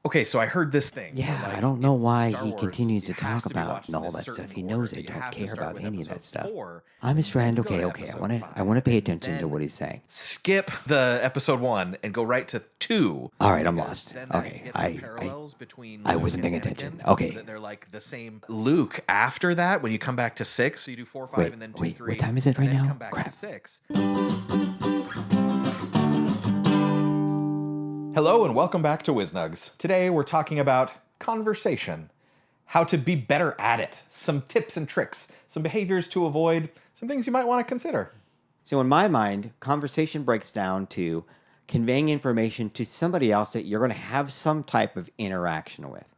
Okay, so I heard this thing where, Yeah, I like, don't know in why Star he Wars, continues it to has talk to be about watched in all this that stuff. certain He knows order. I You don't have to care start about with any of that episode stuff. 4 I'm his and then friend. go Okay, to okay. episode I 5 want to pay and attention to then what he's saying. skip the episode 1 and go right to 2 All right, I'm because lost. then that Okay, gets the parallels between I Luke wasn't and paying attention. Anakin so Okay, that they're like the same. Luke after that, when you come back to 6, so you do 4, 5 wait, and then 2, wait. What 3 time is it and right then now? come back to Crap. 6. Hello and welcome back to WizNugs. Today we're talking about conversation, how to be better at it, some tips and tricks, some behaviors to avoid, some things you might want to consider. So in my mind, conversation breaks down to conveying information to somebody else that you're going to have some type of interaction with,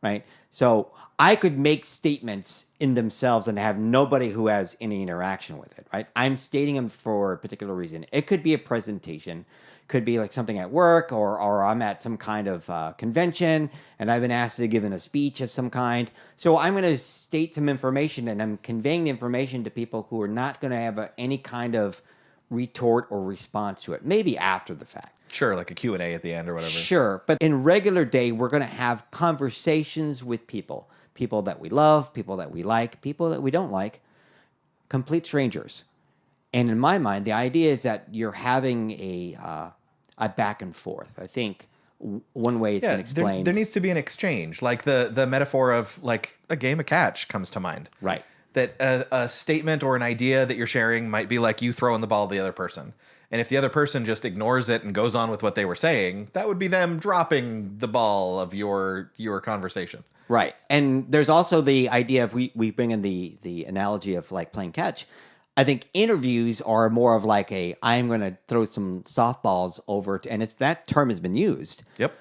right? So I could make statements in themselves and have nobody who has any interaction with it, right? I'm stating them for a particular reason. It could be a presentation, could be like something at work, or I'm at some kind of convention and I've been asked to give in a speech of some kind. So I'm going to state some information and I'm conveying the information to people who are not going to have any kind of retort or response to it, maybe after the fact. Sure, like a Q&A at the end or whatever. Sure, but in regular day, we're going to have conversations with people, people that we love, people that we like, people that we don't like, complete strangers. And in my mind, the idea is that you're having a back and forth. I think one way it's been Yeah, there explained. needs to be an exchange. Like the metaphor of like a game of catch comes to mind. Right. That a statement or an idea that you're sharing might be like you throwing the ball to the other person. And if the other person just ignores it and goes on with what they were saying, that would be them dropping the ball of your conversation. Right. And there's also the idea of we bring in the analogy of like playing catch. I think interviews are more of like I'm going to throw some softballs over to, and if that term has been used, Yep.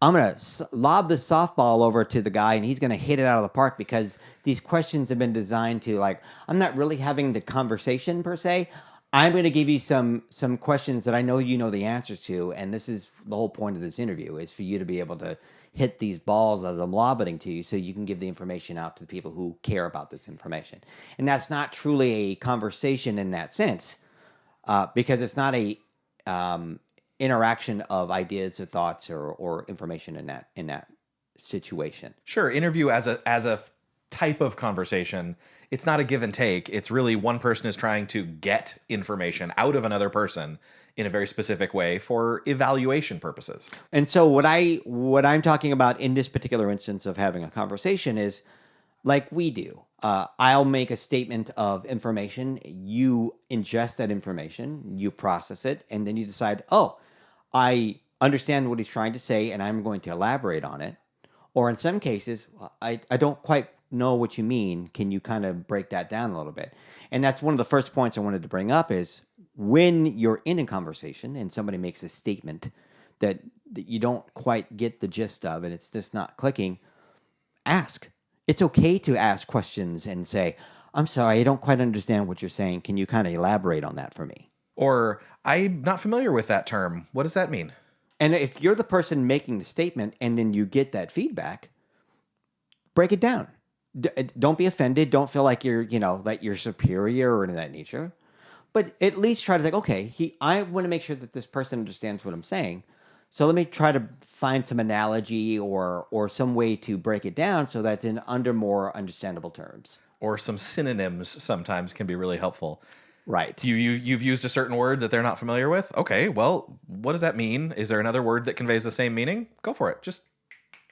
I'm going to lob the softball over to the guy and he's going to hit it out of the park because these questions have been designed to like, I'm not really having the conversation per se. I'm going to give you some questions that I know you know the answers to. And this is the whole point of this interview is for you to be able to hit these balls as I'm lobbing to you so you can give the information out to the people who care about this information. And that's not truly a conversation in that sense because it's not a interaction of ideas or thoughts or information in that situation. Sure. Interview as a type of conversation. It's not a give and take. It's really one person is trying to get information out of another person in a very specific way for evaluation purposes. And so what I'm talking about in this particular instance of having a conversation is like we do. I'll make a statement of information. You ingest that information, you process it, and then you decide, oh, I understand what he's trying to say, and I'm going to elaborate on it. Or in some cases, I don't quite know what you mean. Can you kind of break that down a little bit? And that's one of the first points I wanted to bring up is when you're in a conversation and somebody makes a statement that you don't quite get the gist of and it's just not clicking, ask. It's okay to ask questions and say, I'm sorry, I don't quite understand what you're saying. Can you kind of elaborate on that for me? Or I'm not familiar with that term. What does that mean? And if you're the person making the statement and then you get that feedback, break it down. Don't be offended. Don't feel like that you're superior or in that nature. But at least try to think, okay, I want to make sure that this person understands what I'm saying. So let me try to find some analogy or some way to break it down so that's in under more understandable terms. Or some synonyms sometimes can be really helpful. Right. You've used a certain word that they're not familiar with. Okay, well, what does that mean? Is there another word that conveys the same meaning? Go for it. Just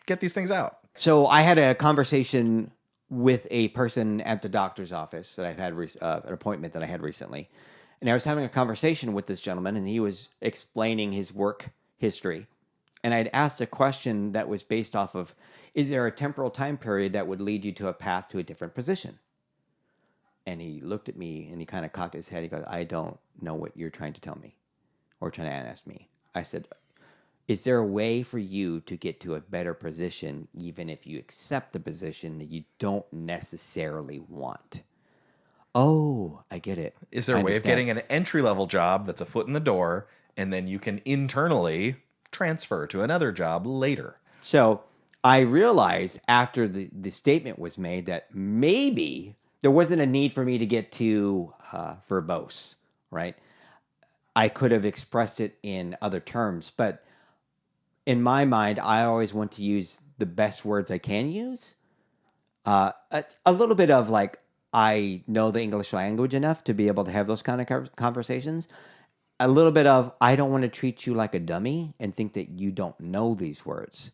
get these things out. So I had a conversation with a person at the doctor's office that I've had an appointment that I had recently. And I was having a conversation with this gentleman and he was explaining his work history. And I'd asked a question that was based off of, is there a temporal time period that would lead you to a path to a different position? And he looked at me and he kind of cocked his head. He goes, I don't know what you're trying to tell me or trying to ask me. I said, is there a way for you to get to a better position even if you accept the position that you don't necessarily want? Oh, I get it. Is there a way of getting an entry-level job that's a foot in the door, and then you can internally transfer to another job later? So I realized after the statement was made that maybe there wasn't a need for me to get too verbose, right? I could have expressed it in other terms, but in my mind, I always want to use the best words I can use. It's a little bit of like, I know the English language enough to be able to have those kind of conversations. A little bit of, I don't want to treat you like a dummy and think that you don't know these words.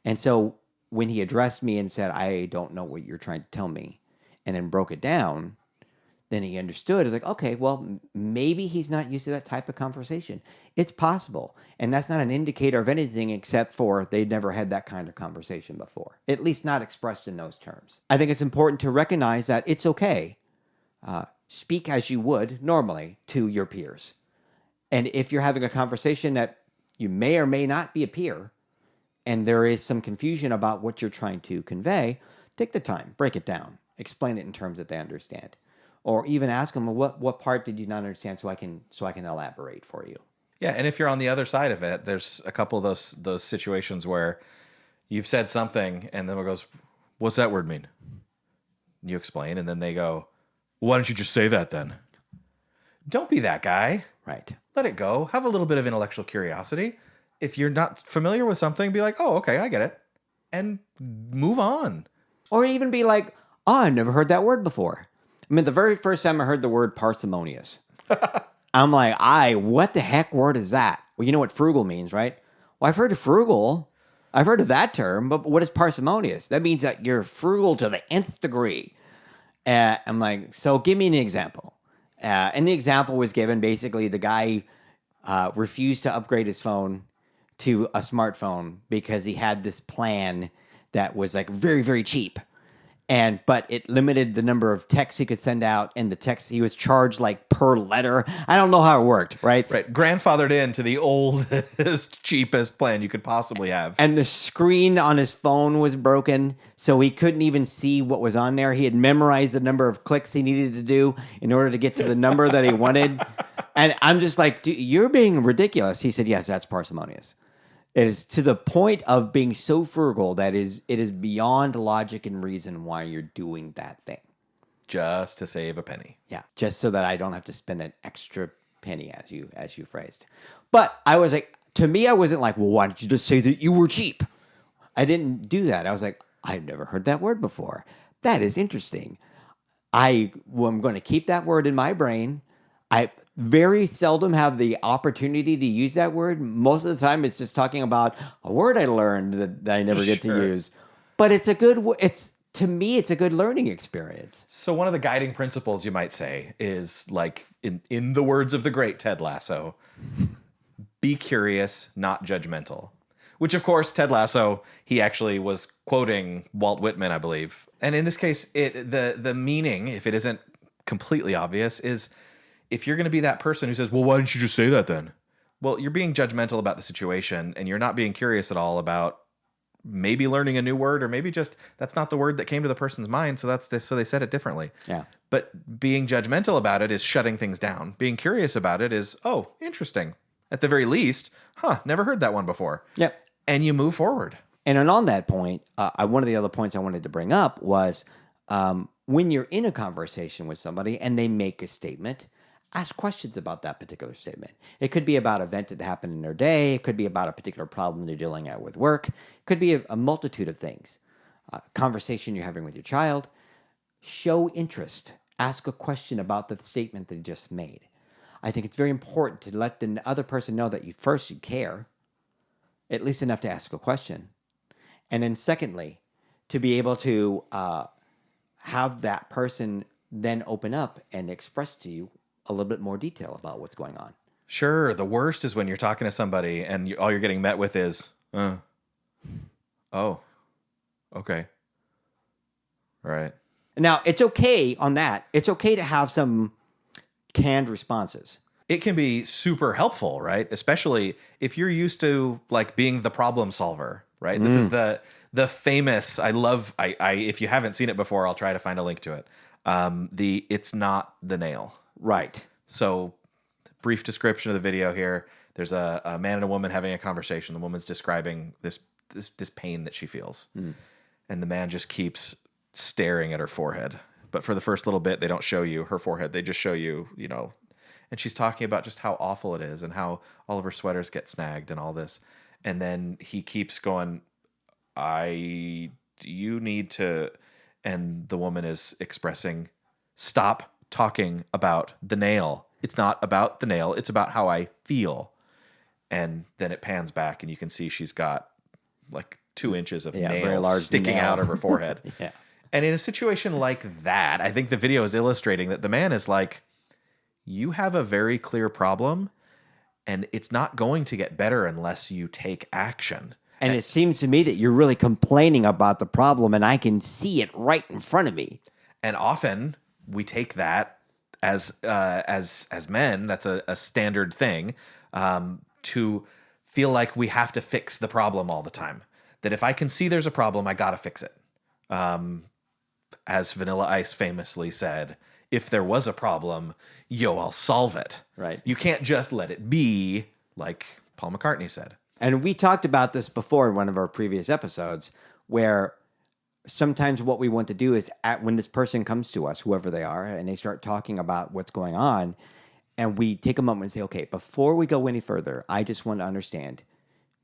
And so when he addressed me and said, I don't know what you're trying to tell me, and then broke it down, then he understood. It's like, okay, well, maybe he's not used to that type of conversation. It's possible. And that's not an indicator of anything except for they'd never had that kind of conversation before, at least not expressed in those terms. I think it's important to recognize that it's okay. Speak as you would normally to your peers. And if you're having a conversation that you may or may not be a peer, and there is some confusion about what you're trying to convey, take the time, break it down, explain it in terms that they understand. Or even ask them, well, what part did you not understand so I can elaborate for you. Yeah, and if you're on the other side of it, there's a couple of those situations where you've said something and then it goes, what's that word mean? You explain, and then they go, why don't you just say that then? Don't be that guy. Right. Let it go. Have a little bit of intellectual curiosity. If you're not familiar with something, be like, oh, okay, I get it. And move on. Or even be like, oh, I've never heard that word before. I mean, the very first time I heard the word parsimonious, I'm like, what the heck word is that? Well, you know what frugal means, right? Well, I've heard of frugal. I've heard of that term, but what is parsimonious? That means that you're frugal to the nth degree. I'm like, so give me an example. And the example was given, basically, the guy refused to upgrade his phone to a smartphone because he had this plan that was like very, very cheap. But it limited the number of texts he could send out, and the text he was charged like per letter. I don't know how it worked, right? Right. Grandfathered into the oldest, cheapest plan you could possibly have. And the screen on his phone was broken, so he couldn't even see what was on there. He had memorized the number of clicks he needed to do in order to get to the number that he wanted. And I'm just like, dude, you're being ridiculous. He said, yes, that's parsimonious. It is to the point of being so frugal that it is beyond logic and reason why you're doing that thing. Just to save a penny. Yeah, just so that I don't have to spend an extra penny, as you phrased. But I was like, to me, I wasn't like, well, why don't you just say that you were cheap? I didn't do that. I was like, I've never heard that word before. That is interesting. I'm going to keep that word in my brain. I very seldom have the opportunity to use that word. Most of the time, it's just talking about a word I learned that I never get to use. But it's a good. To me, it's a good learning experience. So one of the guiding principles, you might say, is like in the words of the great Ted Lasso, be curious, not judgmental. Which, of course, Ted Lasso, he actually was quoting Walt Whitman, I believe. And in this case, the meaning, if it isn't completely obvious, is if you're going to be that person who says, well, why didn't you just say that then? Well, you're being judgmental about the situation, and you're not being curious at all about maybe learning a new word, or maybe just that's not the word that came to the person's mind, so so they said it differently. Yeah. But being judgmental about it is shutting things down. Being curious about it is, oh, interesting. At the very least, never heard that one before. Yep. And you move forward. And on that point, one of the other points I wanted to bring up was when you're in a conversation with somebody and they make a statement, ask questions about that particular statement. It could be about an event that happened in their day. It could be about a particular problem they're dealing with work. It could be a multitude of things. Conversation you're having with your child. Show interest. Ask a question about the statement they just made. I think it's very important to let the other person know that you care, at least enough to ask a question. And then secondly, to be able to have that person then open up and express to you a little bit more detail about what's going on. Sure. The worst is when you're talking to somebody and all you're getting met with is, oh, okay. Right. Now, it's okay on that. It's okay to have some canned responses. It can be super helpful, right? Especially if you're used to like being the problem solver, right? This is the famous, if you haven't seen it before, I'll try to find a link to it. It's not the nail. Right. So, brief description of the video here. There's a man and a woman having a conversation. The woman's describing this pain that she feels. And the man just keeps staring at her forehead. But for the first little bit, they don't show you her forehead. They just show you, and she's talking about just how awful it is and how all of her sweaters get snagged and all this. And then he keeps going, you need to, and the woman is expressing, stop talking about the nail. It's not about the nail. It's about how I feel. And then it pans back and you can see she's got like 2 inches of Yeah, very nails large sticking nail. out of her forehead. Yeah. And in a situation like that, I think the video is illustrating that the man is like, you have a very clear problem and it's not going to get better unless you take action. And it seems to me that you're really complaining about the problem, and I can see it right in front of me. And often we take that as men, that's a standard thing, to feel like we have to fix the problem all the time. That if I can see there's a problem, I got to fix it. As Vanilla Ice famously said, if there was a problem, I'll solve it. Right. You can't just let it be, like Paul McCartney said. And we talked about this before in one of our previous episodes, where sometimes what we want to do is when this person comes to us, whoever they are, and they start talking about what's going on, and we take a moment and say, okay, before we go any further, I just want to understand,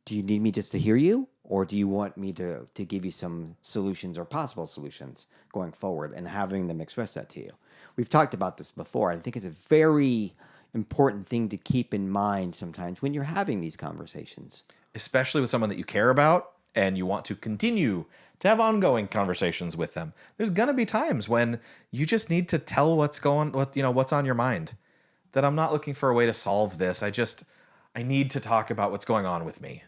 do you need me just to hear you? Or do you want me to give you some solutions or possible solutions going forward and having them express that to you? We've talked about this before. I think it's a very important thing to keep in mind sometimes when you're having these conversations. Especially with someone that you care about and you want to continue to have ongoing conversations with them. There's going to be times when you just need to tell what's on your mind. That I'm not looking for a way to solve this. I need to talk about what's going on with me.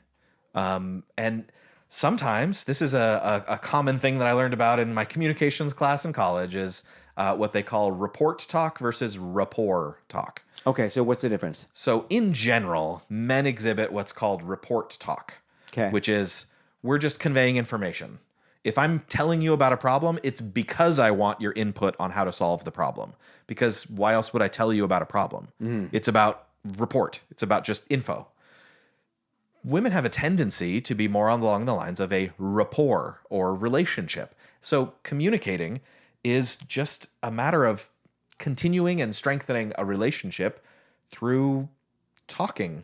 And sometimes this is a common thing that I learned about in my communications class in college is what they call report talk versus rapport talk. Okay, so what's the difference? So in general, men exhibit what's called report talk, Okay. which is we're just conveying information. If I'm telling you about a problem, it's because I want your input on how to solve the problem. Because why else would I tell you about a problem? It's about report. It's about just info. Women have a tendency to be more along the lines of a rapport or relationship. So communicating is just a matter of continuing and strengthening a relationship through talking.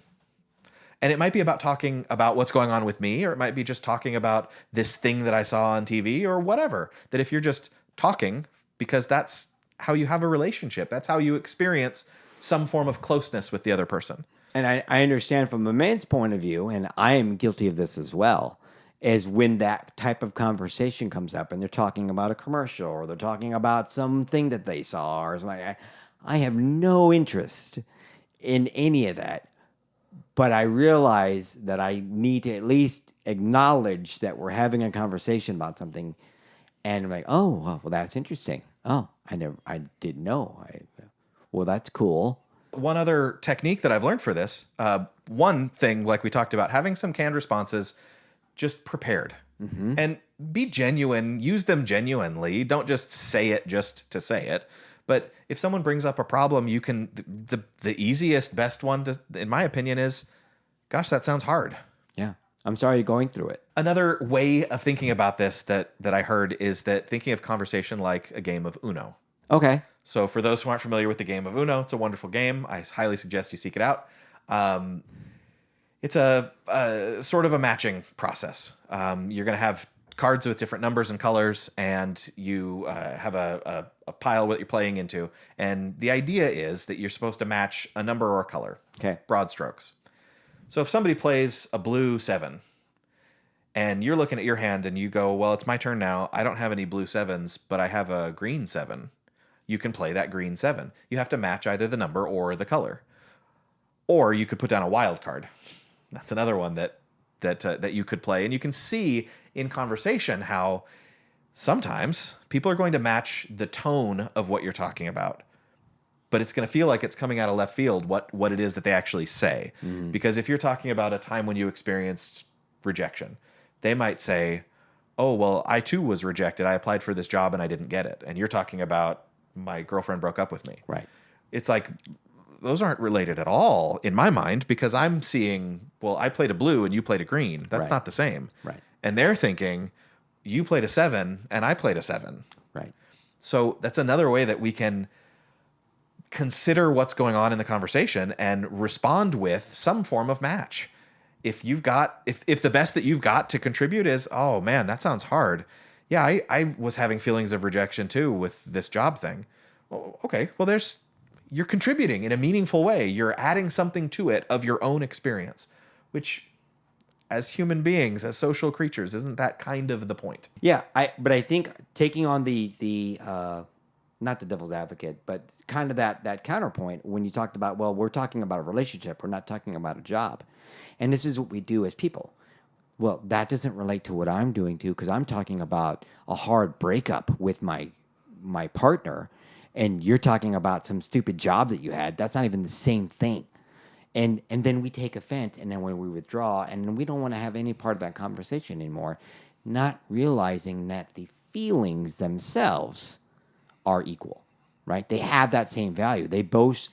And it might be about talking about what's going on with me, or it might be just talking about this thing that I saw on TV or whatever. That if you're just talking, because that's how you have a relationship, that's how you experience some form of closeness with the other person. And I understand from a man's point of view, and I am guilty of this as well, is when that type of conversation comes up and they're talking about a commercial or they're talking about something that they saw or something. I have no interest in any of that, but I realize that I need to at least acknowledge that we're having a conversation about something, and I'm like, oh, well, that's interesting. Oh, I didn't know. Well, that's cool. One other technique that I've learned for this, one thing, like we talked about, having some canned responses, just prepared. And be genuine, use them genuinely. Don't just say it just to say it. But if someone brings up a problem, you can, the easiest, best one, in my opinion, is, gosh, that sounds hard. Yeah. I'm sorry you're going through it. Another way of thinking about this that I heard is that thinking of conversation like a game of Uno. Okay. So for those who aren't familiar with the game of Uno, it's a wonderful game. I highly suggest you seek it out. It's a sort of a matching process. You're going to have cards with different numbers and colors, and you have a pile that you're playing into. And the idea is that you're supposed to match a number or a color. Okay. Broad strokes. So if somebody plays a blue 7, and you're looking at your hand and you go, well, it's my turn now. I don't have any blue 7s, but I have a green 7. You can play that green 7. You have to match either the number or the color. Or you could put down a wild card. That's another one that you could play. And you can see in conversation how sometimes people are going to match the tone of what you're talking about. But it's going to feel like it's coming out of left field what it is that they actually say. Because if you're talking about a time when you experienced rejection, they might say, oh, well, I too was rejected. I applied for this job and I didn't get it. And you're talking about my girlfriend broke up with me. Right. It's like, those aren't related at all in my mind, because I'm seeing, well, I played a blue and you played a green. That's Right. not the same. Right. And they're thinking, you played a 7 and I played a 7. Right. So that's another way that we can consider what's going on in the conversation and respond with some form of match. if the best that you've got to contribute is, oh man, that sounds hard. Yeah, I was having feelings of rejection too with this job thing. Well, okay, well you're contributing in a meaningful way. You're adding something to it of your own experience, which as human beings, as social creatures, isn't that kind of the point? Yeah, but I think taking on the not the devil's advocate, but kind of that counterpoint when you talked about, well, we're talking about a relationship, we're not talking about a job. And this is what we do as people. Well, that doesn't relate to what I'm doing too, because I'm talking about a hard breakup with my partner, and you're talking about some stupid job that you had. That's not even the same thing. And then we take offense, and then when we withdraw, and then we don't want to have any part of that conversation anymore, not realizing that the feelings themselves are equal, right? They have that same value. They both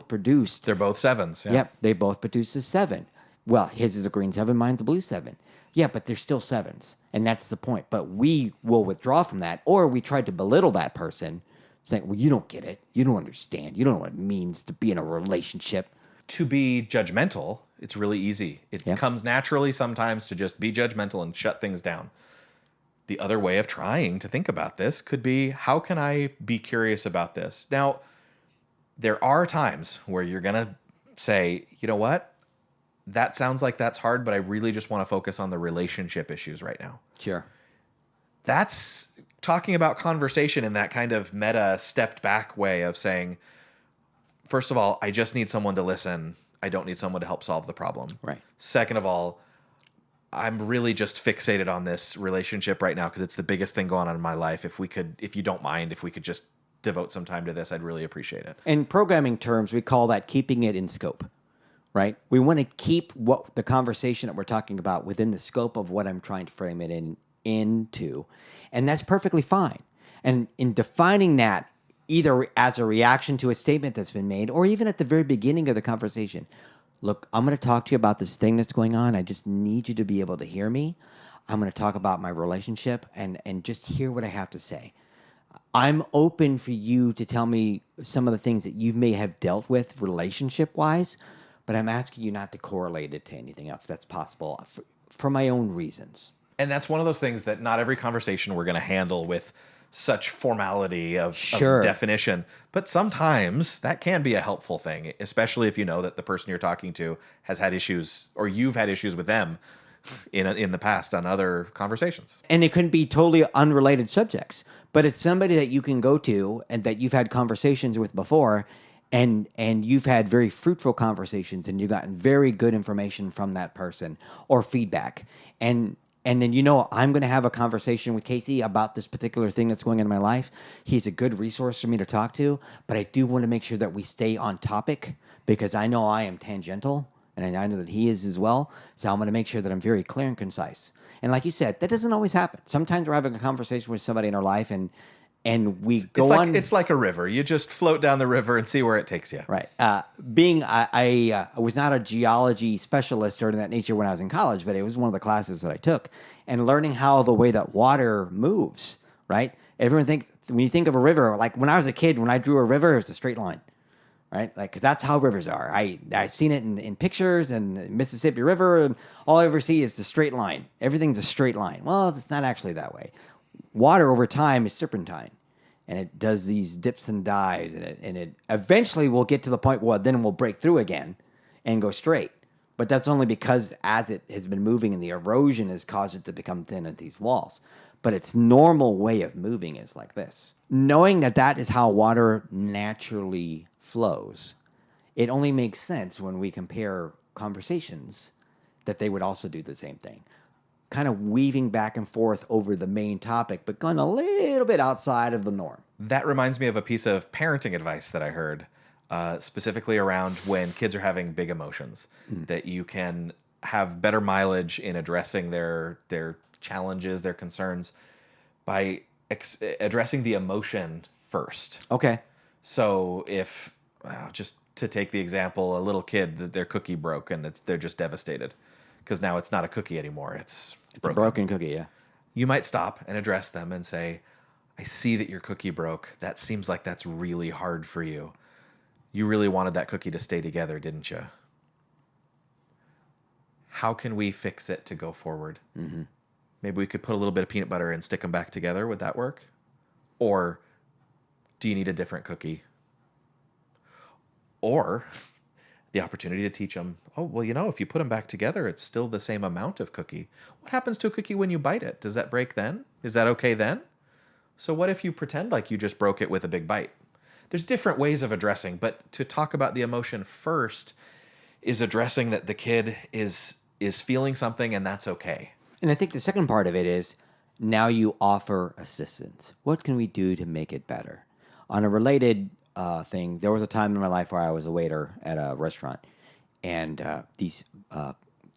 produced. They're both sevens. Yeah. Yep, they both produce a 7. Well, his is a green 7, mine's a blue 7. Yeah, but they're still 7s, and that's the point. But we will withdraw from that, or we try to belittle that person, saying, well, you don't get it. You don't understand. You don't know what it means to be in a relationship. To be judgmental, it's really easy. It comes naturally sometimes to just be judgmental and shut things down. The other way of trying to think about this could be, how can I be curious about this? Now, there are times where you're going to say, you know what? That sounds like that's hard, but I really just want to focus on the relationship issues right now. Sure. That's talking about conversation in that kind of meta stepped back way of saying, first of all, I just need someone to listen. I don't need someone to help solve the problem. Right. Second of all, I'm really just fixated on this relationship right now because it's the biggest thing going on in my life. If you don't mind, if we could just devote some time to this, I'd really appreciate it. In programming terms, we call that keeping it in scope, right? We want to keep what the conversation that we're talking about within the scope of what I'm trying to frame it into, and that's perfectly fine. And in defining that, either as a reaction to a statement that's been made, or even at the very beginning of the conversation, look, I'm going to talk to you about this thing that's going on. I just need you to be able to hear me. I'm going to talk about my relationship and just hear what I have to say. I'm open for you to tell me some of the things that you may have dealt with relationship-wise, but I'm asking you not to correlate it to anything else that's possible for my own reasons. And that's one of those things that not every conversation we're going to handle with such formality of definition. But sometimes that can be a helpful thing, especially if you know that the person you're talking to has had issues, or you've had issues with them in the past on other conversations. And it couldn't be totally unrelated subjects, but it's somebody that you can go to and that you've had conversations with before, and you've had very fruitful conversations, and you've gotten very good information from that person or feedback. And then, I'm going to have a conversation with Casey about this particular thing that's going on in my life. He's a good resource for me to talk to, but I do want to make sure that we stay on topic, because I know I am tangential, and I know that he is as well. So I'm going to make sure that I'm very clear and concise. And like you said, that doesn't always happen. Sometimes we're having a conversation with somebody in our life, and it's like a river. You just float down the river and see where it takes you. Right. I was not a geology specialist or that nature when I was in college, but it was one of the classes that I took, and learning how the way that water moves. Right. Everyone thinks, when you think of a river, like when I was a kid, when I drew a river, it was a straight line. Right. Like, 'cause that's how rivers are. I've seen it in pictures, and the Mississippi River, and all I ever see is the straight line. Everything's a straight line. Well, it's not actually that way. Water over time is serpentine, and it does these dips and dives, and it eventually will get to the point where then it will break through again and go straight. But that's only because as it has been moving and the erosion has caused it to become thin at these walls. But its normal way of moving is like this. Knowing that that is how water naturally flows, it only makes sense when we compare conversations that they would also do the same thing. Kind of weaving back and forth over the main topic, but going a little bit outside of the norm. That reminds me of a piece of parenting advice that I heard, specifically around when kids are having big emotions, that you can have better mileage in addressing their challenges, their concerns, by addressing the emotion first. Okay. So if, just to take the example, a little kid, that their cookie broke and they're just devastated because now it's not a cookie anymore. It's a broken cookie, yeah. You might stop and address them and say, I see that your cookie broke. That seems like that's really hard for you. You really wanted that cookie to stay together, didn't you? how can we fix it to go forward? Maybe we could put a little bit of peanut butter and stick them back together. Would that work? Or do you need a different cookie? Or the opportunity to teach them, oh, well, if you put them back together, it's still the same amount of cookie. What happens to a cookie when you bite it? Does that break then? Is that okay then? So what if you pretend like you just broke it with a big bite? There's different ways of addressing, but to talk about the emotion first is addressing that the kid is feeling something and that's okay. And I think the second part of it is now you offer assistance. What can we do to make it better? On a related thing, there was a time in my life where I was a waiter at a restaurant, and these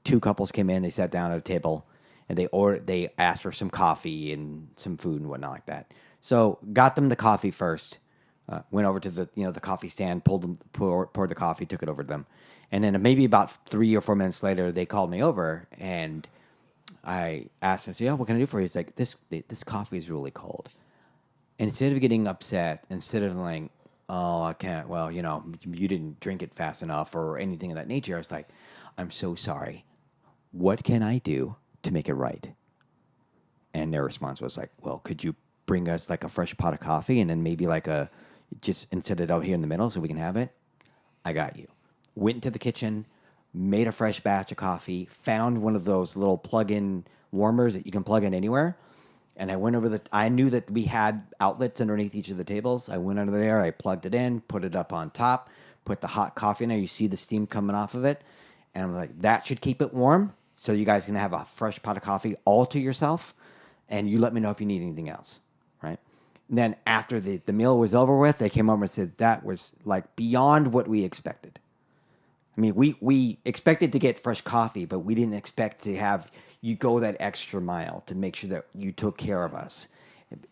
two couples came in. They sat down at a table, and they asked for some coffee and some food and whatnot like that. So got them the coffee first. Went over to the coffee stand, poured the coffee, took it over to them, and then maybe about 3 or 4 minutes later, they called me over and I asked him, I said, "Oh, what can I do for you?" He's like, "This coffee is really cold." And instead of getting upset, instead of like, "Oh, I can't," well, you didn't drink it fast enough or anything of that nature, I was like, "I'm so sorry. What can I do to make it right?" And their response was like, "Well, could you bring us like a fresh pot of coffee and then maybe like just and set it out here in the middle so we can have it?" I got you. Went into the kitchen, made a fresh batch of coffee, found one of those little plug-in warmers that you can plug in anywhere. And I went over I knew that we had outlets underneath each of the tables. I went under there, I plugged it in, put it up on top, put the hot coffee in there. You see the steam coming off of it. And I'm like, that should keep it warm. So you guys can have a fresh pot of coffee all to yourself. And you let me know if you need anything else, right? And then after the meal was over with, they came over and said, that was like beyond what we expected. I mean, we expected to get fresh coffee, but we didn't expect to have you go that extra mile to make sure that you took care of us.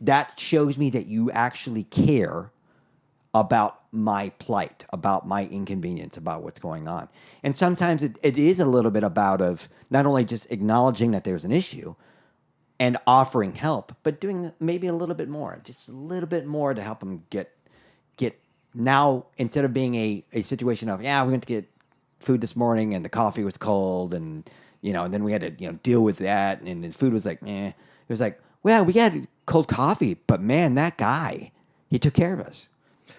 That shows me that you actually care about my plight, about my inconvenience, about what's going on. And sometimes it is a little bit about of not only just acknowledging that there's an issue and offering help, but doing maybe a little bit more, just a little bit more to help them get now, instead of being a situation of, yeah, we went to get food this morning and the coffee was cold and and then we had to deal with that and the food was like it was like, well, we had cold coffee, but man, that guy, he took care of us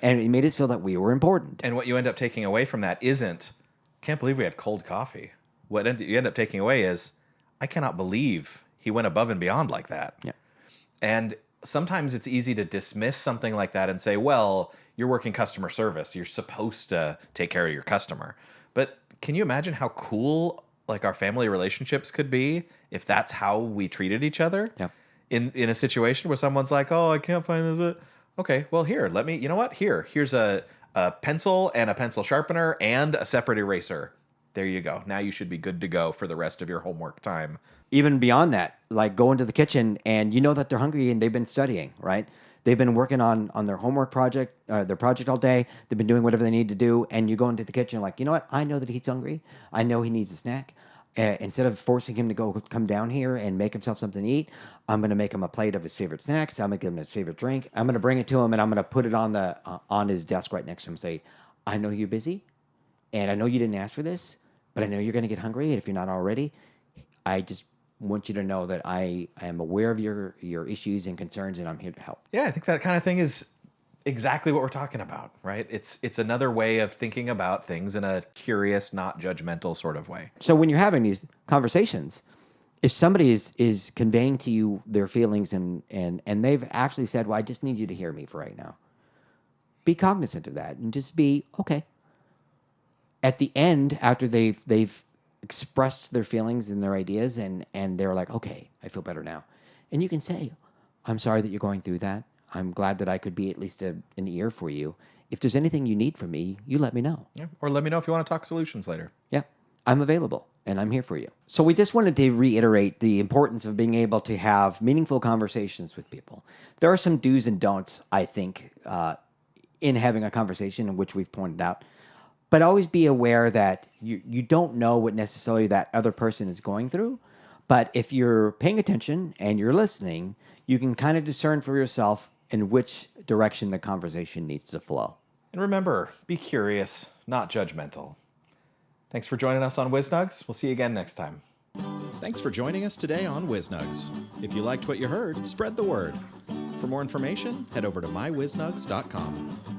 and it made us feel that we were important. And what you end up taking away from that isn't, can't believe we had cold coffee. What you end up taking away is, I cannot believe he went above and beyond like that. Yeah. And sometimes it's easy to dismiss something like that and say, well, you're working customer service, you're supposed to take care of your customer. But can you imagine how cool like our family relationships could be if that's how we treated each other? Yeah. In a situation where someone's like, "Oh, I can't find this." Okay, well, here, let me. You know what? Here's a pencil and a pencil sharpener and a separate eraser. There you go. Now you should be good to go for the rest of your homework time. Even beyond that, like go into the kitchen and you know that they're hungry and they've been studying, right? They've been working on their homework project, their project all day. They've been doing whatever they need to do. And you go into the kitchen like, you know what? I know that he's hungry. I know he needs a snack. Instead of forcing him to come down here and make himself something to eat, I'm going to make him a plate of his favorite snacks. I'm going to give him his favorite drink. I'm going to bring it to him and I'm going to put it on his desk right next to him and say, I know you're busy and I know you didn't ask for this, but I know you're going to get hungry. And if you're not already, I just want you to know that I am aware of your issues and concerns, and I'm here to help. Yeah, I think that kind of thing is exactly what we're talking about, right? It's another way of thinking about things in a curious, not judgmental sort of way. So when you're having these conversations, if somebody is conveying to you their feelings and they've actually said, well, I just need you to hear me for right now, be cognizant of that and just be okay. At the end, after they've expressed their feelings and their ideas and they're like, okay, I feel better now. And you can say, I'm sorry that you're going through that. I'm glad that I could be at least an ear for you. If there's anything you need from me, you let me know. Yeah. Or let me know if you want to talk solutions later. Yeah, I'm available and I'm here for you. So we just wanted to reiterate the importance of being able to have meaningful conversations with people. There are some do's and don'ts, I think, in having a conversation, in which we've pointed out. But always be aware that you don't know what necessarily that other person is going through. But if you're paying attention and you're listening, you can kind of discern for yourself in which direction the conversation needs to flow. And remember, be curious, not judgmental. Thanks for joining us on WizNugs. We'll see you again next time. Thanks for joining us today on WizNugs. If you liked what you heard, spread the word. For more information, head over to mywiznugs.com.